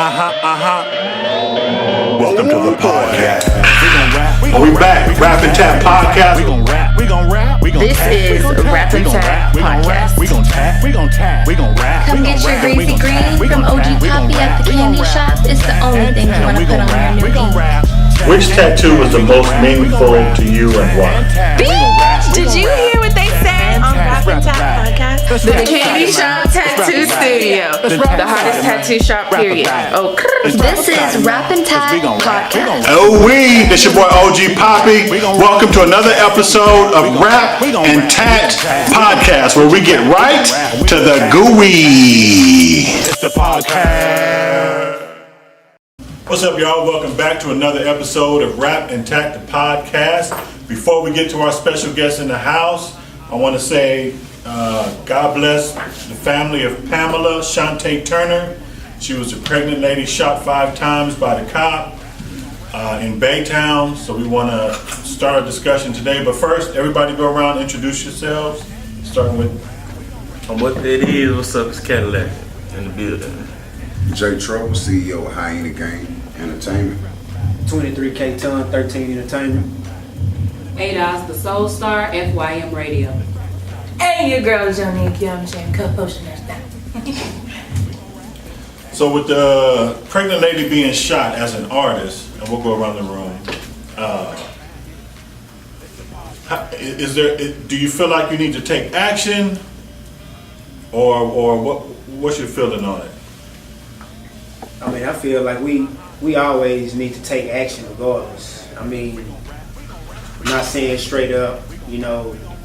Welcome to the podcast. We back. Rap and Tap Podcast. We gon' rap. This is Rap and Tap Podcast. We gon' rap. Come get your greasy green from OG Poppy at the candy shop. It's the only thing you want to put on your new beat. Which tattoo was the most meaningful to you and why? Bitch, did you hear what they said on Rap and Tap Podcast? The Candy Shop Tattoo Studio. The hottest tattoo shop, period. Oh, This is Rap and Tap Podcast. Oh, this your boy OG Poppy. Welcome to another episode of Rap and Tat Podcast, where we get right to the gooey. It's the podcast. What's up, y'all? Welcome back to another episode of Rap and Tat the Podcast. Before we get to our special guest in the house, I want to say God bless the family of Pamela Shantae Turner. She was a pregnant lady shot 5 times by the cop in Baytown. So we want to start a discussion today. But first, everybody go around, introduce yourselves. Starting with... What it is, what's up, it's Cadillac in the building. Jay Trouble, CEO of Hyena Gang Entertainment. 23K Ton, 13 Entertainment. ADOS, the Soul Star, FYM Radio. Hey, your girl Jonique, you know what I'm saying? Cut potion that stuff. So with the pregnant lady being shot as an artist, and we'll go around the room, do you feel like you need to take action, or what's your feeling on it? I mean, I feel like we always need to take action regardless. I mean, I'm not saying straight up,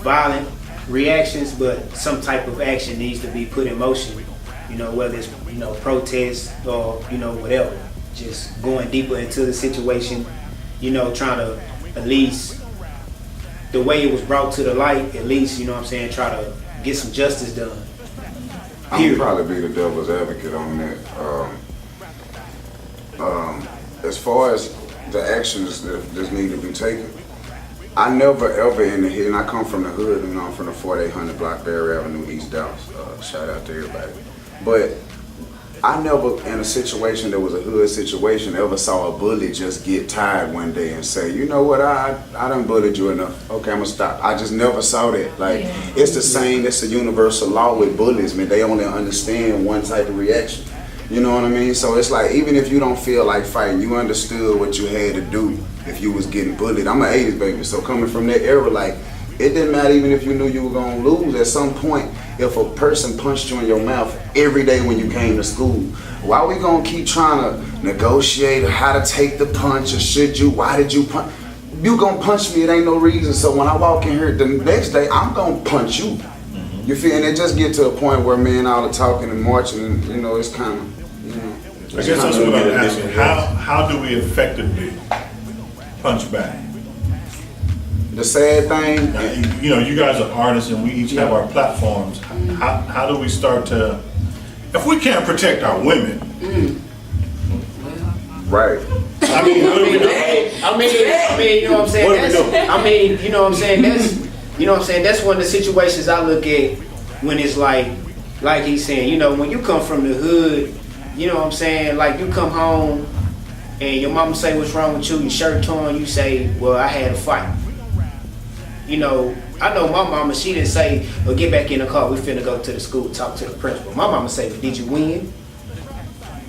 violent reactions, but some type of action needs to be put in motion, whether it's, protest or, whatever. Just going deeper into the situation, trying to at least, the way it was brought to the light, at least, try to get some justice done. I'll probably be the devil's advocate on that. As far as the actions that need to be taken, I never ever in the hood, and I come from the hood, I'm from the 4800 block, Berry Avenue, East Dallas. Shout out to everybody. But I never, in a situation that was a hood situation, ever saw a bully just get tired one day and say, you know what, I done bullied you enough. Okay, I'm gonna stop. I just never saw that. Like, it's the same, it's a universal law with bullies, man. They only understand one type of reaction. You know what I mean? So it's like, even if you don't feel like fighting, you understood what you had to do if you was getting bullied. I'm an 80s baby, so coming from that era, like, it didn't matter even if you knew you were gonna lose. At some point, if a person punched you in your mouth every day when you came to school, why we gonna keep trying to negotiate how to take the punch, or why did you punch? You gonna punch me, it ain't no reason. So when I walk in here the next day, I'm gonna punch you. You feel? And it just get to a point where, man, all the talking and marching, and it's kind of, I guess that's what I'm asking. How do we effectively punch back? The sad thing, you guys are artists, and we each have our platforms. How do we start to, if we can't protect our women? right? I mean, you know what I'm saying? That's one of the situations I look at when it's like he's saying, when you come from the hood, you know what I'm saying? Like, you come home and your mama say what's wrong with you, your shirt torn, you say, well, I had a fight. I know my mama, she didn't say, well, get back in the car, we finna go to the school, talk to the principal. My mama say, well, did you win?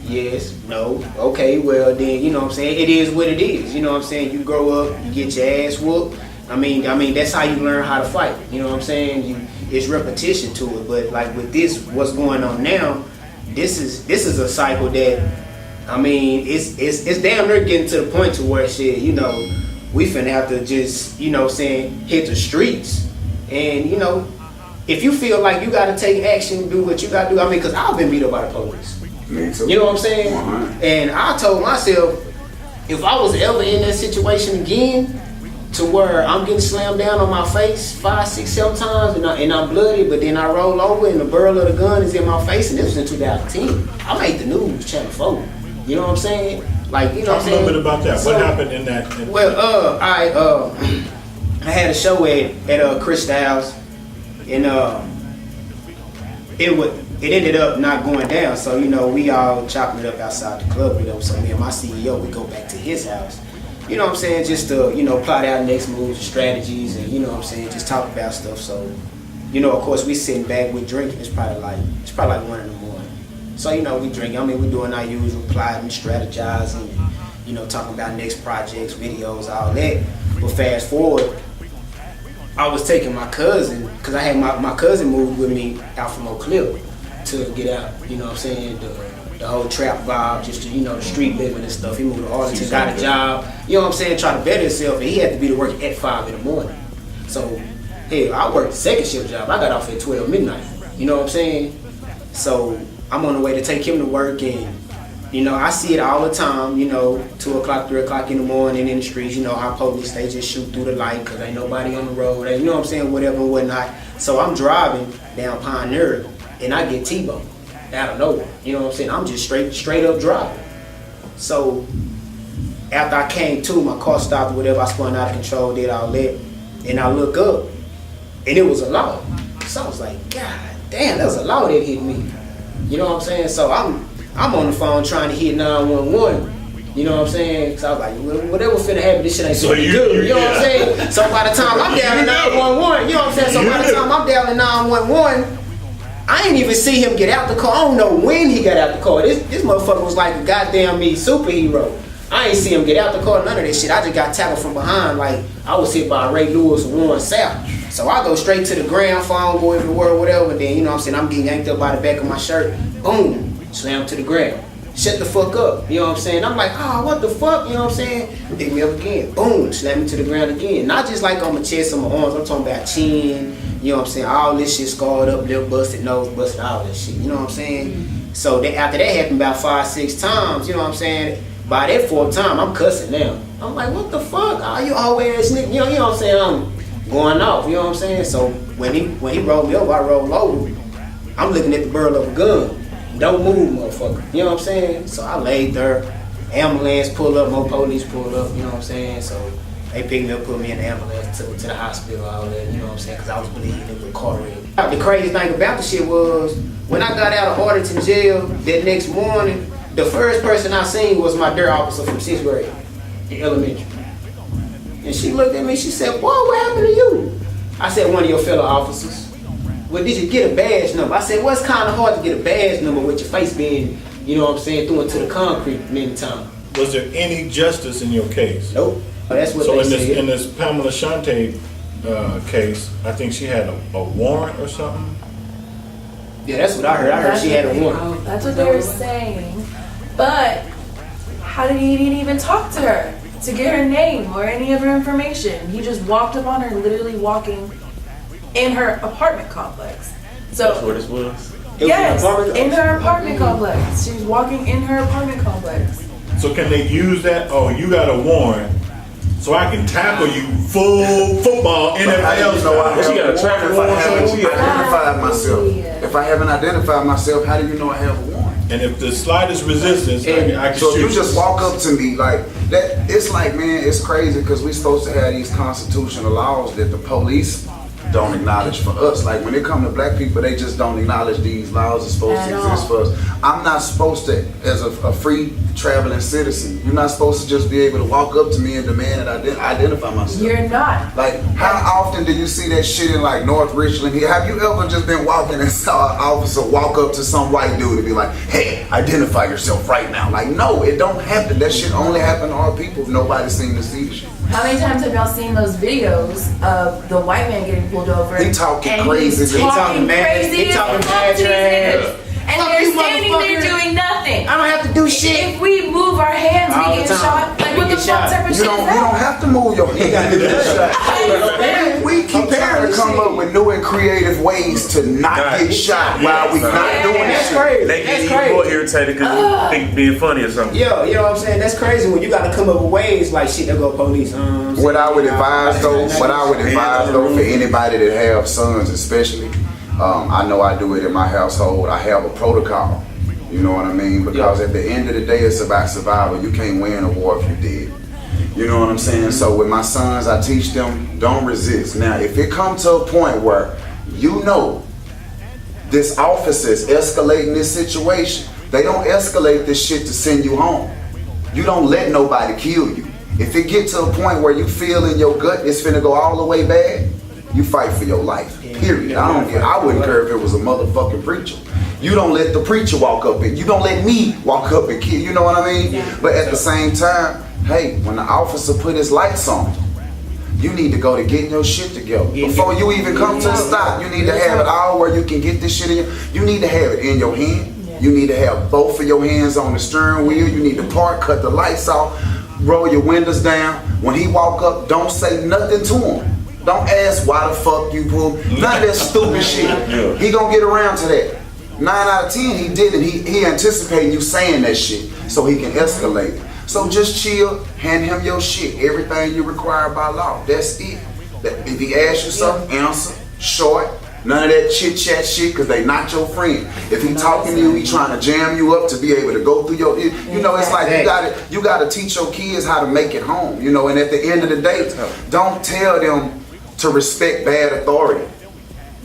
Yes, no, okay, well then, you know what I'm saying? It is what it is, you know what I'm saying? You grow up, you get your ass whooped. I mean, that's how you learn how to fight, you know what I'm saying? It's repetition to it, but like with this, what's going on now, this is a cycle that, I mean, it's damn near getting to the point to where shit, we finna have to just, hit the streets. And, if you feel like you gotta take action, do what you gotta do. I mean, because I've been beat up by the police. Me too. You know what I'm saying? 100. And I told myself, if I was ever in that situation again, to where I'm getting slammed down on my face 5, 6, 7 times, and I'm bloody, but then I roll over and the barrel of the gun is in my face, and this was in 2010. I made the news, Channel 4. You know what I'm saying? Like, you know what I'm saying? Talk a little bit about that. So, what happened in that? I had a show at Chris Styles, and it ended up not going down. So, you know, we all chopping it up outside the club with him. So me and my CEO, we go back to his house. You know what I'm saying? Just to, you know, plot out next moves, strategies, and you know what I'm saying, just talk about stuff. So, you know, of course, we sitting back, we drinking. It's probably like 1 in the morning. So, you know, we drinking. I mean, we doing our usual plotting, strategizing, you know, talking about next projects, videos, all that. But fast forward, I was taking my cousin, because I had my cousin moved with me out from Oak Cliff to get out, you know what I'm saying, the whole trap vibe, just to, you know, the street living and stuff. He moved to Arlington, got a job, you know what I'm saying, trying to better himself, and he had to be to work at 5 in the morning. So, hell, I worked the second shift job. I got off at 12 midnight, you know what I'm saying? So, I'm on the way to take him to work, and, you know, I see it all the time, you know, 2 o'clock, 3 o'clock in the morning in the streets, you know, how police, they just shoot through the light because ain't nobody on the road, you know what I'm saying, whatever and whatnot. So, I'm driving down Pioneer, and I get T-boned out of nowhere. You know what I'm saying? I'm just straight up driving. So after I came to, my car stopped or whatever, I spun out of control, did all that, and I look up, and it was a law. So I was like, God damn, that was a law that hit me. You know what I'm saying? So I'm on the phone trying to hit 911. You know what I'm saying? Because I was like, well, whatever finna happen, this shit ain't so good. You know what I'm saying? So by the time I'm down at 911, you know what I'm saying? So by the time I'm down at 911, I ain't even see him get out the car. I don't know when he got out the car. This motherfucker was like a goddamn me superhero. I ain't see him get out the car, none of this shit. I just got tackled from behind like I was hit by Ray Lewis and Warren Sapp. So I go straight to the ground, phone go everywhere, whatever. Then, you know what I'm saying, I'm getting yanked up by the back of my shirt. Boom, slam to the ground. Shut the fuck up, you know what I'm saying? I'm like, oh, what the fuck, you know what I'm saying? Pick me up again. Boom, slam me to the ground again. Not just like on my chest, on my arms. I'm talking about chin. You know what I'm saying? All this shit scarred up, lip busted, nose busted, all that shit. You know what I'm saying? So after that happened about 5-6 times, you know what I'm saying? By that 4th time, I'm cussing now. I'm like, what the fuck? Oh, you always nigga. You know what I'm saying? I'm going off, you know what I'm saying? So when he rolled me over, I rolled over. I'm looking at the barrel of a gun. Don't move, motherfucker. You know what I'm saying? So I laid there. Ambulance pull up, more police pull up, you know what I'm saying? So they picked me up, put me in the ambulance, took me to the hospital, all that, you know what I'm saying? Because I was bleeding, it was a car wreck. The craziest thing about the shit was, when I got out of Arlington jail that next morning, the first person I seen was my DARE officer from 6th grade in elementary. And she looked at me, she said, boy, what happened to you? I said, one of your fellow officers. Well, did you get a badge number? I said, well, it's kind of hard to get a badge number with your face being, you know what I'm saying, through into the concrete many times. Was there any justice in your case? Nope. That's what so they said. in this Pamela Shante case, I think she had a warrant or something? Yeah, that's what I heard. I heard she had a warrant. That's what they were saying. But how did he even talk to her to get her name or any of her information? He just walked up on her, literally walking in her apartment complex. So that's where this was? Yes, in her apartment complex. She was walking in her apartment complex. So can they use that? Oh, you got a warrant, so I can tackle you full football NFL style. She got a traffic warrant. Identified myself. If I haven't identified myself, how do you know I have a warrant? And if the slightest resistance, I can so shoot you just walk up to me like that. It's like, man, it's crazy because we're supposed to have these constitutional laws that the police don't acknowledge for us. Like when it comes to black people, they just don't acknowledge these laws are supposed to exist for us. I'm not supposed to, as a free traveling citizen, you're not supposed to just be able to walk up to me and demand that I identify myself. You're not. Like, how often do you see that shit in like North Richland here? Have you ever just been walking and saw an officer walk up to some white dude and be like, hey, identify yourself right now? Like, no, it don't happen. That shit only happen to our people if nobody's seen the see the shit. How many times have y'all seen those videos of the white man getting pulled over? He talking and crazy. He's talking crazy. He talking mad trash. And they're standing there doing nothing. I don't have to do shit. If we move our hands, all we get shot. Like what the fuck type of shit is You don't have to move your hands. We keep trying to come up with new and creative ways to not get shot while we not doing That's shit. crazy. They That's get crazy. more irritated because they think being funny or something. Yo, you know what I'm saying? That's crazy when you got to come up with ways like shit. They'll go police. What I would advise though, for anybody that have sons especially, I know I do it in my household. I have a protocol. You know what I mean? Because at the end of the day, it's about survival. You can't win a war if you did. You know what I'm saying? So with my sons, I teach them, don't resist. Now, if it comes to a point where you know this officer is escalating this situation. They don't escalate this shit to send you home. You don't let nobody kill you. If it get to a point where you feel in your gut it's finna go all the way bad, you fight for your life. Period. I wouldn't care if it was a motherfucking preacher. You don't let the preacher walk up and you don't let me walk up and kill. You know what I mean? Yeah. But at the same time, hey, when the officer put his lights on, you need to go to getting your shit together. Before you even come to the stop, you need to have it all where you can get this shit in. You need to have it in your hand. You need to have both of your hands on the steering wheel. You need to park, cut the lights off, roll your windows down. When he walk up, don't say nothing to him. Don't ask why the fuck you pull. None of that stupid shit. He gonna get around to that. 9 out of 10 he did it. He anticipating you saying that shit so he can escalate it. So just chill, hand him your shit, everything you require by law. That's it. If he asks you something, answer, short. None of that chit chat shit, cause they not your friend. If he talking to you, he trying to jam you up to be able to go through your, you know, it's like you gotta teach your kids how to make it home, you know. And at the end of the day, don't tell them to respect bad authority.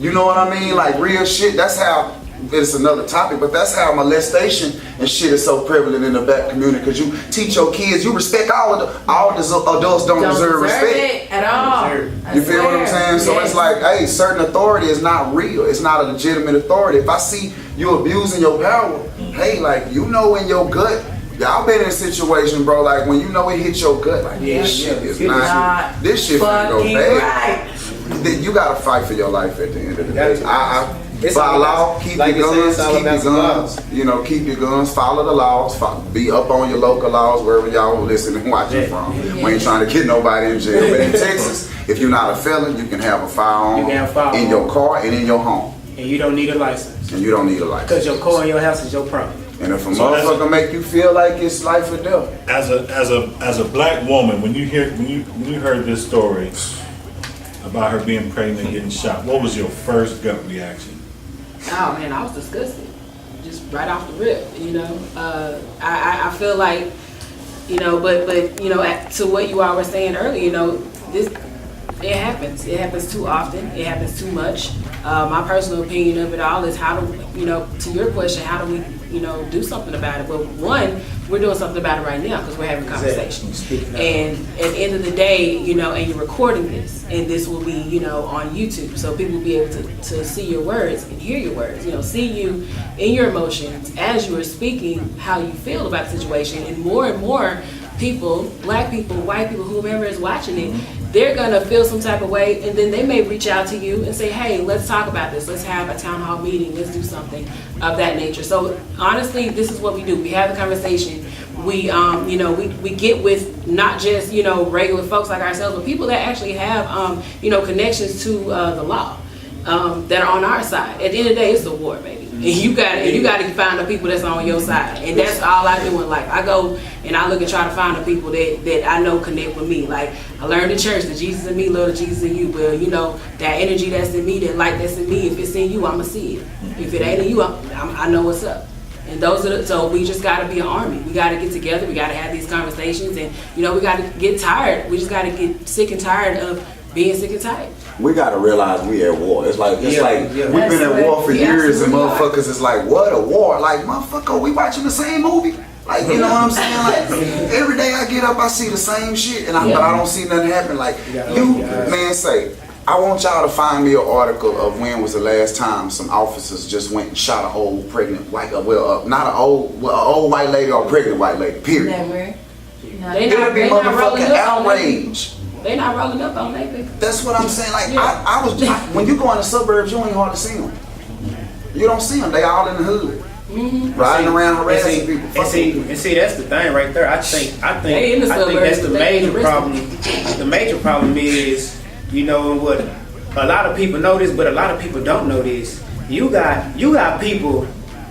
You know what I mean? Like real shit. That's how. It's another topic, but that's how molestation and shit is so prevalent in the black community. Because you teach your kids, you respect all adults don't deserve respect it at all. You feel what I'm saying? So it's like, hey, certain authority is not real. It's not a legitimate authority. If I see you abusing your power, hey, like you know in your gut. Y'all been in a situation, bro. Like when you know it hits your gut, like this shit is not. This shit finna go bad. Right. You gotta fight for your life at the end of the day. By law, keep your guns, you know, keep your guns, follow the laws, be up on your local laws, wherever y'all listen and watching from. We ain't trying to get nobody in jail. But in Texas, if you're not a felon, you can have a firearm in your car and in your home. And you don't need a license. And you don't need a license. Because your car and your house is your property. And if a motherfucker make you feel like it's life or death. As a black woman, when you heard this story about her being pregnant and getting shot, what was your first gut reaction? Oh man, I was disgusted, just right off the rip. You know, I feel like, you know, but you know, to what you all were saying earlier, you know, it happens. It happens too often. It happens too much. My personal opinion of it all is how do, you know, to your question, how do we, you know, do something about it? Well, one, we're doing something about it right now because we're having conversations. And at the end of the day, you know, and you're recording this, and this will be, you know, on YouTube, so people will be able to see your words and hear your words, you know, see you in your emotions as you are speaking, how you feel about the situation. And more people, black people, white people, whoever is watching it, they're gonna feel some type of way, and then they may reach out to you and say, hey, let's talk about this, let's have a town hall meeting, let's do something of that nature. So honestly, this is what we do. We have a conversation. We you know, we get with not just, you know, regular folks like ourselves, but people that actually have you know, connections to the law that are on our side. At the end of the day, it's a war, baby. And you got to find the people that's on your side, and that's all I do in life. I go and I look and try to find the people that I know connect with me. Like I learned in church that Jesus in me, love the Jesus in you. Well, you know, that energy that's in me, that light that's in me, if it's in you, I'ma see it. If it ain't in you, I know what's up. And those are so we just got to be an army. We got to get together. We got to have these conversations, and you know, we got to get tired. We just got to get sick and tired of being sick and tired. We gotta realize we at war. It's like we've been at war for years, and motherfuckers is like, what a war? Like, motherfucker, we watching the same movie? Like, you know what I'm saying? Like, every day I get up, I see the same shit, and but I don't see nothing happen. Like, man, say, I want y'all to find me an article of when was the last time some officers just went and shot an old pregnant white, not an old white lady or a pregnant white lady. Period. Never. It'll be motherfucking outrage. They not rolling up on that people. That's what I'm saying. Like when you go in the suburbs, you ain't hardly see them. You don't see them. They all in the hood, riding around harassing people. And see, that's the thing right there. I think that's the major problem. The major problem is, you know, what a lot of people know this, but a lot of people don't know this. You got people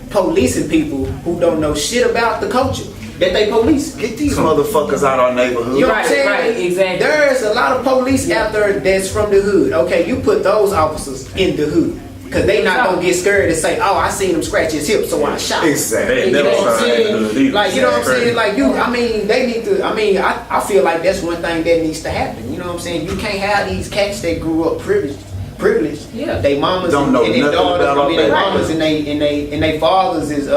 policing people who don't know shit about the culture that they police. Get these motherfuckers out our neighborhood. You know what I'm saying? Right, exactly. There's a lot of police out there that's from the hood. Okay, you put those officers in the hood. Cause they not gonna get scared and say, "Oh, I seen him scratch his hip, so I shot him." Exactly. You know what I'm saying? Like, you know what I'm saying? Like they need to. I feel like that's one thing that needs to happen. You know what I'm saying? You can't have these cats that grew up privileged privileged. Yeah. They mamas Don't know and their nothing daughters, about their that. mamas and they fathers is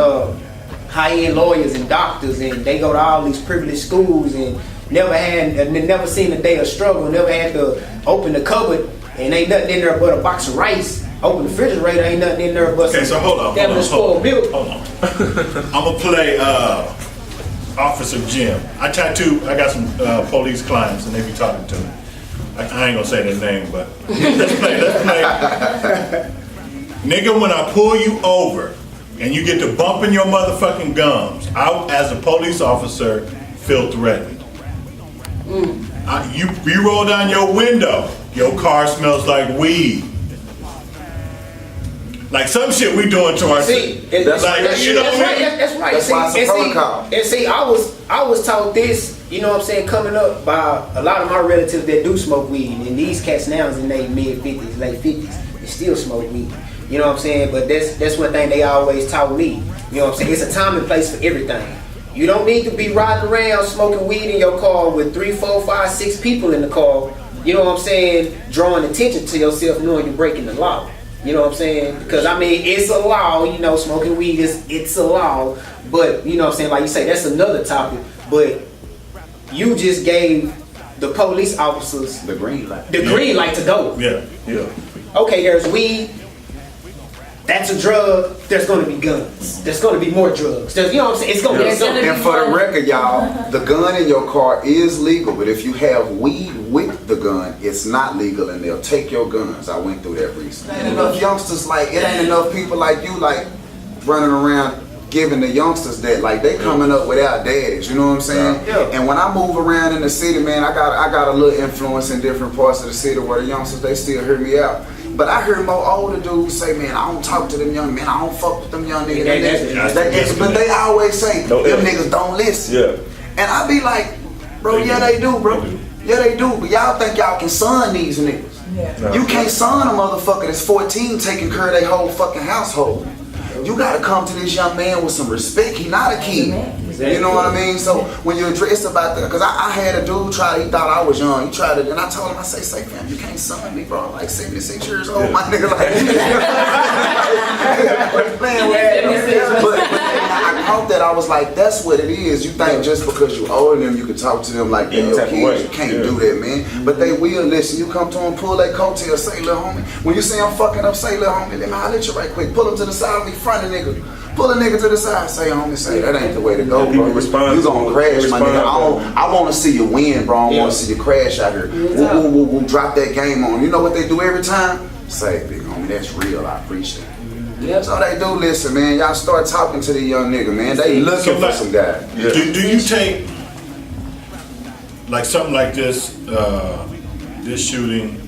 high-end lawyers and doctors, and they go to all these privileged schools and never seen a day of struggle, never had to open the cupboard and ain't nothing in there but a box of rice. Open the refrigerator, ain't nothing in there but Okay, so hold on. damn spoiled milk. Hold on. I'm gonna play Officer Jim. I got some police clients and they be talking to me. I ain't gonna say their name, but let's play. Nigga, when I pull you over and you get to bumping your motherfucking gums, I, as a police officer, feel threatened. You roll down your window, your car smells like weed. Like some shit we doing to ourselves. See, that's right. That's right. That's why it's a protocol. And see, I was taught this, you know what I'm saying, coming up by a lot of my relatives that do smoke weed, and these cats now is in their mid-50s, late 50s, they still smoke weed. You know what I'm saying? But that's one thing they always taught me. You know what I'm saying? It's a time and place for everything. You don't need to be riding around smoking weed in your car with 3, 4, 5, 6 people in the car. You know what I'm saying? Drawing attention to yourself, knowing you're breaking the law. You know what I'm saying? Because I mean, it's a law. You know, smoking weed it's a law. But you know what I'm saying? Like you say, that's another topic. But you just gave the police officers The green light. the green light to go. Yeah. Okay, there's weed. That's a drug. There's going to be guns. There's going to be more drugs. You know what I'm saying? It's going to be something. And for the record, y'all, the gun in your car is legal, but if you have weed with the gun, it's not legal, and they'll take your guns. I went through that recently. Ain't enough youngsters it ain't enough people like you running around giving the youngsters that they coming up without daddies. You know what I'm saying? Yeah. And when I move around in the city, man, I got a little influence in different parts of the city where the youngsters they still hear me out. But I hear more older dudes say, man, I don't talk to them young men. I don't fuck with them young niggas. But they always say, them niggas don't listen. Yeah. And I be like, bro, yeah, they do, bro. Yeah, they do. But y'all think y'all can son these niggas. Yeah. You can't son a motherfucker that's 14 taking care of their whole fucking household. You gotta come to this young man with some respect. He not a kid. You know what I mean? So when you address about that, because I had a dude he thought I was young. He tried it, and I told him, I say, fam, you can't son me, bro. I'm like 76 years old, my nigga. But I caught that. I was like, that's what it is. You think just because you older than them, you can talk to them like they're your kids. You can't do that, man. But they will listen. You come to them, pull that coattail, say, little homie. When you see them fucking up, say, little homie, let me holler at you right quick. Pull them to the side of me, front of nigga. Pull a nigga to the side, say, homie, say, that ain't the way to go, bro. You gonna crash, my nigga. I wanna see you win, bro. I wanna see you crash out here. We'll drop that game on. You know what they do every time? Say, big homie, that's real. I appreciate it. Yep. So they do listen, man. Y'all start talking to the young nigga, man. They looking for some guy. Do you take something like this shooting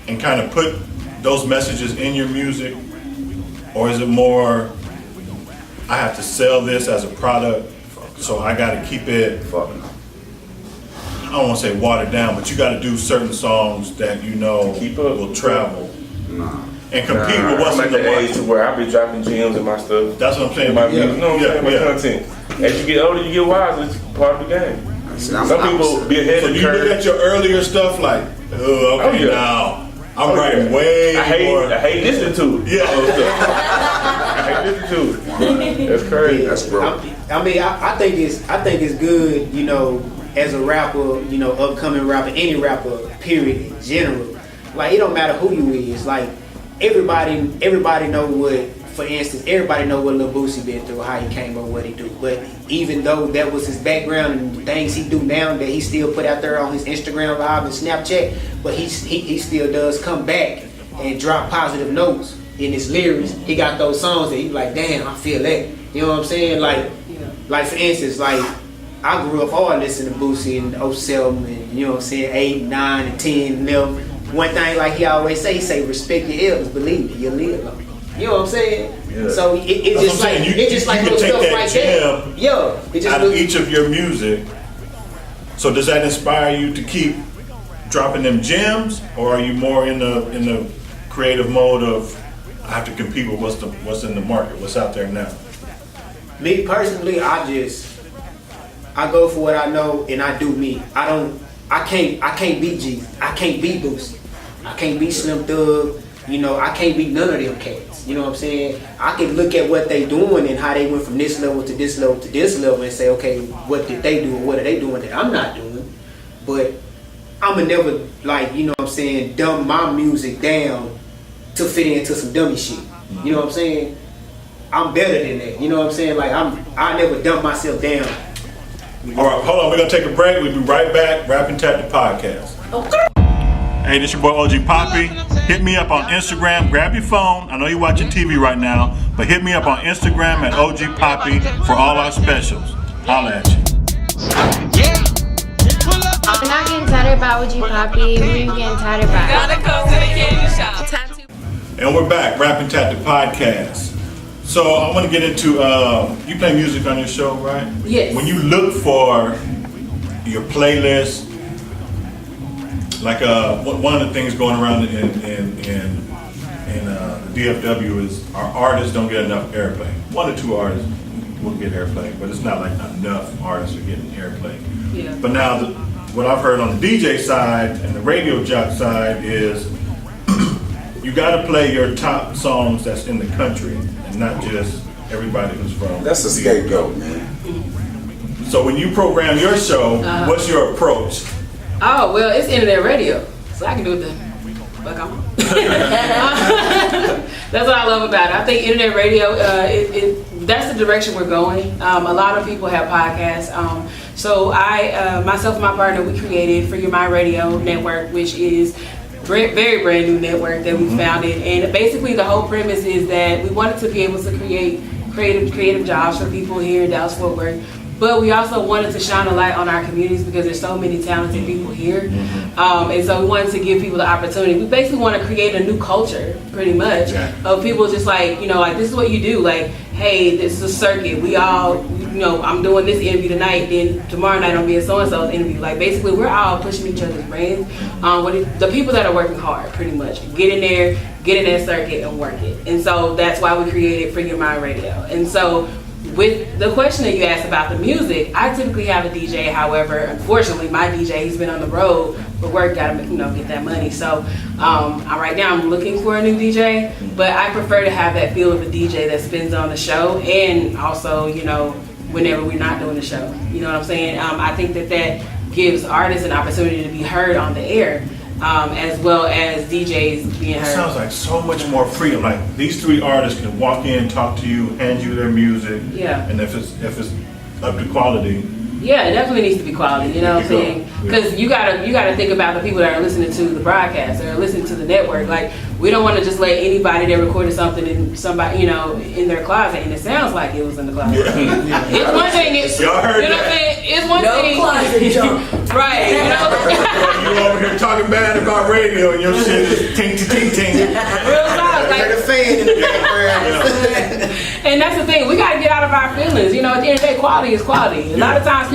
and kind of put those messages in your music? Or is it more, I have to sell this as a product, so I gotta keep it, I don't wanna say watered down, but you gotta do certain songs that you know will travel and compete with what's I'm in at the the age to market. where I be dropping gems in my stuff. That's what I'm saying. My music, you know what I'm saying? My content. As you get older, you get wiser. It's part of the game. Some people be ahead So of do the you look curve. at your earlier stuff like, now I'm writing way more. I hate listening to it. Yeah. I hate listening to it. That's crazy. That's bro. I mean, I think it's good, you know, as a rapper, you know, upcoming rapper, any rapper, period, in general. Like, it don't matter who you is. Like, everybody know what, for instance, everybody know what Lil Boosie been through, how he came up, what he do. But even though that was his background and the things he do now that he still put out there on his Instagram Live and Snapchat, but he still does come back and drop positive notes in his lyrics. He got those songs that he like, damn, I feel that. You know what I'm saying? Like for instance, like I grew up hard listening to Boosie in 07 and you know what I'm saying, 8, 9, and 10, 11. One thing like he always say respect your elders, believe me, you'll live long. You know what I'm saying? Yeah. So it's just like you little can take stuff that like gem that. Yeah, it just out of each of your music. So does that inspire you to keep dropping them gems, or are you more in the creative mode of I have to compete with what's in the market, what's out there now? Me personally, I go for what I know and I do me. I can't beat G. I can't beat Boosie. I can't be Slim Thug. You know, I can't be none of them cats. You know what I'm saying? I can look at what they doing and how they went from this level to this level to this level and say, okay, what did they do and what are they doing that I'm not doing? But I'ma never, like, you know what I'm saying, dumb my music down to fit into some dummy shit. You know what I'm saying? I'm better than that. You know what I'm saying? Like, I never dump myself down. All right, hold on. We're going to take a break. We'll be right back. Rap and Tap the podcast. Hey, this your boy OG Poppy. Hit me up on Instagram. Grab your phone. I know you're watching TV right now, but hit me up on Instagram at OG Poppy for all our specials. Holla at you. I'm not getting tatted by OG Poppy. Who are you getting tatted by? Gotta come to the candy shop. Tattoo. And we're back. Rap and Tap the podcast. So I want to get into, you play music on your show, right? Yes. When you look for your playlist, like one of the things going around in the DFW is our artists don't get enough airplay. 1 or 2 artists will get airplay, but it's not like enough artists are getting airplay. Yeah. But now what I've heard on the DJ side and the radio jock side is you got to play your top songs that's in the country and not just everybody who's from. That's a scapegoat, man. So when you program your show, what's your approach? Oh, well, it's internet radio, so I can do it the fuck I want. That's what I love about it. I think internet radio, that's the direction we're going. A lot of people have podcasts. So I, myself and my partner, we created For Your Mind Radio Network, which is very brand new network that we founded. And basically the whole premise is that we wanted to be able to create creative jobs for people here in Dallas-Fort Worth. But we also wanted to shine a light on our communities because there's so many talented people here. And so we wanted to give people the opportunity. We basically want to create a new culture, pretty much, of people just like, you know, like this is what you do. Like, hey, this is a circuit. We all, you know, I'm doing this interview tonight, then tomorrow night I'm being so-and-so's interview. Like, basically, we're all pushing each other's brains. The people that are working hard, pretty much. Get in there, get in that circuit and work it. And so that's why we created For Your Mind Radio. And so with the question that you asked about the music, I typically have a DJ. However, unfortunately, my DJ, he's been on the road for work, gotta, you know, get that money. So right now I'm looking for a new DJ, but I prefer to have that feel of a DJ that spins on the show and also, you know, whenever we're not doing the show. You know what I'm saying? I think that gives artists an opportunity to be heard on the air. As well as DJs being heard. It sounds like so much more freedom. Like these 3 artists can walk in, talk to you, hand you their music. Yeah. And if it's up to quality. Yeah, it definitely needs to be quality. You know what I'm saying? Because you gotta think about the people that are listening to the broadcast or listening to the network. Like we don't want to just let anybody that recorded something in somebody, you know, in their closet and it sounds like it was in the closet. Yeah. It's one thing. Y'all heard you know that? what I'm saying? It's one No thing. closet jump. Right. You know. You over here talking bad about radio and your shit is ting ting ting. Real talk. Like, Heard a fan in the background. and that's the thing, we gotta get out of our feelings. You know, at the end of the day, quality is quality. A lot of times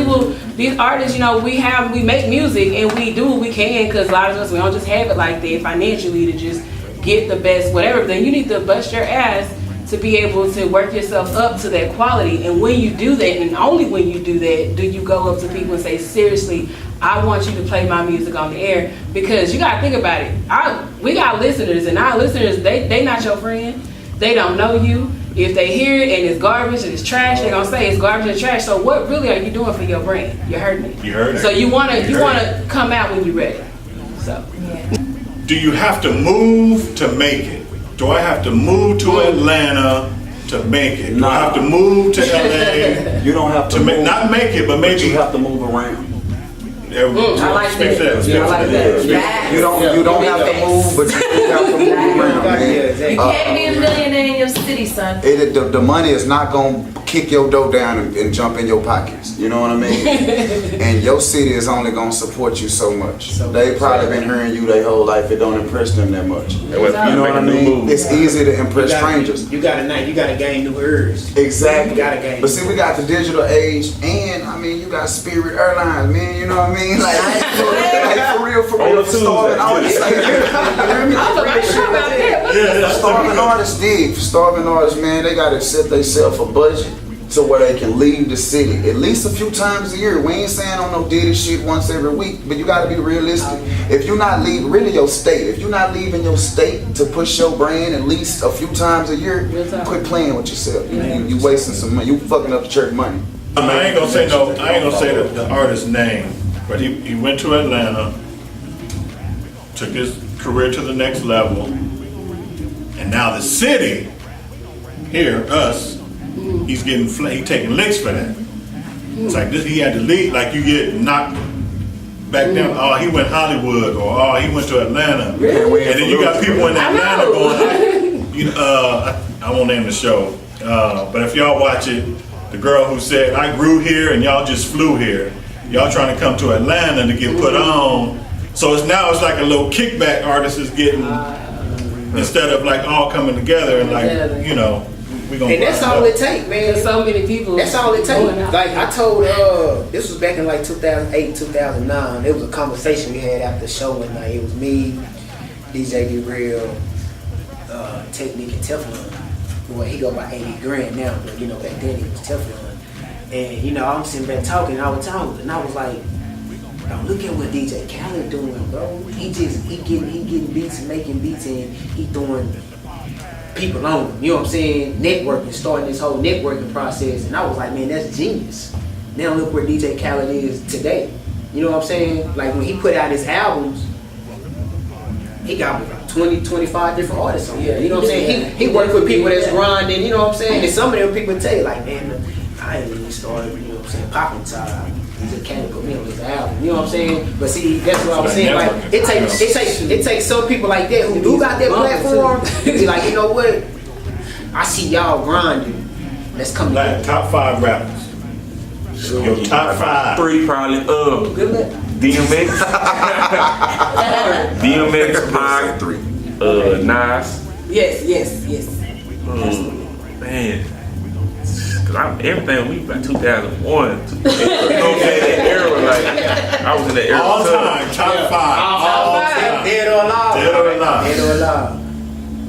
these artists, you know, we make music and we do what we can because a lot of us, we don't just have it like that financially to just get the best whatever. Then you need to bust your ass to be able to work yourself up to that quality. And when you do that, and only when you do that, do you go up to people and say, seriously, I want you to play my music on the air. Because you gotta think about it. We got listeners, and our listeners, they not your friend. They don't know you. If they hear it and it's garbage and it's trash, they're gonna say it's garbage and trash. So what really are you doing for your brand? You're hurting it. You heard it. So you wanna come out when you're ready. So Do you have to move to make it? Do I have to move to Atlanta to make it? Do I have to move to LA? You don't have to move, not make it, but maybe you have to move around. There we go. I like Speak that. Speak I like that. Facts. You don't have to move, but you have to move around, man. You can't be a millionaire in your city, son. The money is not gonna kick your dough down and jump in your pockets. You know what I mean? And your city is only gonna support you so much. They probably been hearing you their whole life. It don't impress them that much. You know what I mean? It's easy to impress strangers. You gotta gain new ears. Exactly. You gotta gain. But see, we got the digital age, and I mean, you got Spirit Airlines, man. You know what I mean? Like for real, for starving artists. Like, you hear me? Yeah, Starving artists dig. Starving artists, man, they gotta set themselves a budget to where they can leave the city at least a few times a year. We ain't saying on no Diddy shit once every week, but you gotta be realistic. If you're not leaving, really your state, if you're not leaving your state to push your brand at least a few times a year, quit playing with yourself. You wasting some money. You fucking up the church money. I ain't gonna say the artist's name, but he went to Atlanta, took his career to the next level, and now the city here, us, he's taking licks for that. It's like this, he had to leave, like you get knocked back down. Oh, he went Hollywood, or oh, he went to Atlanta, and then you got people in Atlanta going. I won't name the show, but if y'all watch it, the girl who said, "I grew here and y'all just flew here. Y'all trying to come to Atlanta to get put on." So it's like a little kickback artist is getting, instead of like all coming together and like, we gonna. And that's all it take, man. There's so many people. That's all it take. Like I told, this was back in like 2008, 2009. It was a conversation we had after the show one night. It was me, DJ Get Real, Technique and Teflon. Well, he go by 80 grand now, but back then he was Teflon. And I'm sitting back talking, and I was like, bro, look at what DJ Khaled doing, bro. He getting beats and making beats, and he throwing people on him. You know what I'm saying? Networking, starting this whole networking process. And I was like, man, that's genius. Now look where DJ Khaled is today. You know what I'm saying? Like when he put out his albums, he got about 20, 25 different artists on there. You know what I'm saying? He worked with people that's grinding, you know what I'm saying? And some of them people tell you like, man, I ain't really started, you know what I'm saying, popping time. DJ Khaled put me on his album. You know what I'm saying? But see, that's what I was saying. Like it takes some people like that who do got that platform to be like, you know what? I see y'all grinding. Let's come together. Top 5 rappers. Your top 5. 3 probably. DMX. DMX, Pac, 3. Nas. Yes. Man. Cause everything we about 2001. You know what I'm saying? That era, like I was in that era. All time, top 5. All time. Dead or alive. Dead or alive.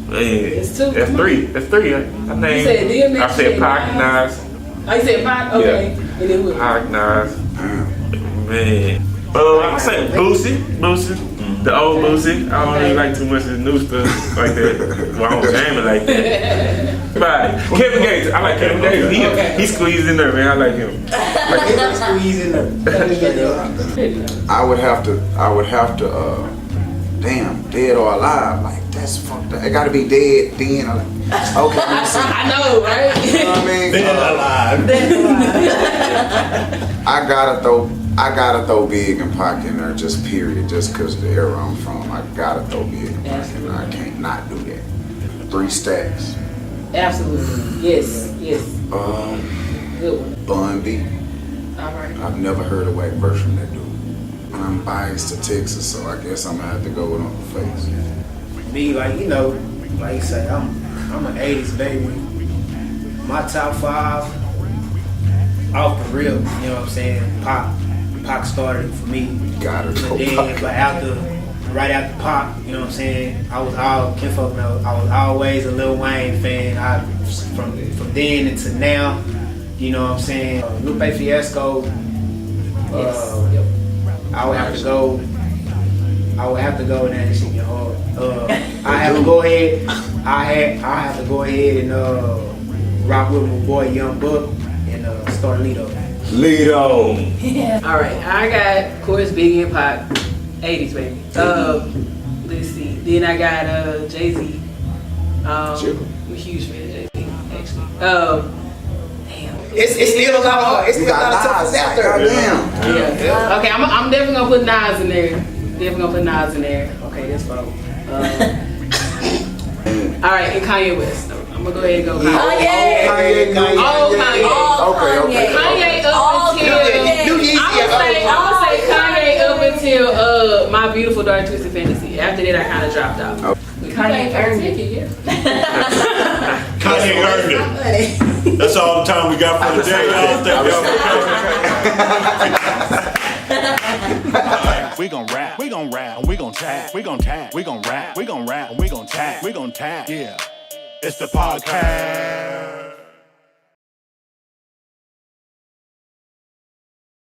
Man, that's 3. That's 3. I named. You said DMX. I said Pac, Nas. Oh, you said Pac? Okay. Yeah. And then what? Pac, Nas. Man. I say Boosie. The old Boosie. I don't really like too much of the new stuff like that. Well, I don't jam it like that. But Kevin Gates. I like Kevin Gates. He squeezed in there, man. I like him. I would have to damn, dead or alive. Like that's fucked up. It gotta be dead then. Okay, let me see. I know, right? You know what I mean? Dead alive. I gotta throw Big and Pac in there, just period, just cause of the era I'm from. I gotta throw Big and Pac in there. I can't not do that. 3 stacks. Absolutely. Yes. Good one. Bun B. All right. I've never heard a white version of that dude. And I'm biased to Texas, so I guess I'm gonna have to go with Uncle Face. Me, like like you say, I'm an 80s baby. My top 5, off the real, you know what I'm saying? Pac started for me. Gotta go. Then, but right after Pac, you know what I'm saying? I was always a Lil Wayne fan. From then until now, you know what I'm saying? Lupe Fiasco. I would have to go. And that shit get hard. I have to go ahead. I have to go ahead and rock with my boy Young Buck and start Lido. All right, I got, of course, Biggie and Pac, 80s baby. Let's see. Then I got Jay-Z. I'm a huge fan of Jay-Z, actually. Damn. It's still a lot of toughness out there. Yeah. Okay, I'm definitely gonna put Nas in there. Okay, that's fine. All right, and Kanye West. I'm gonna go ahead and go Kanye. Kanye up until I'm gonna say Kanye up until My Beautiful Dark Twisted Fantasy. After that, I kind of dropped out. Kanye earned it. Kanye earned it. That's all the time we got for today, y'all. Thank y'all for coming. We gon' rap, we gon' rap, and we gon' tag, we gon' tag, we gon' rap, we gon' rap, and we gon' tag, we gon' tag, yeah. It's the podcast.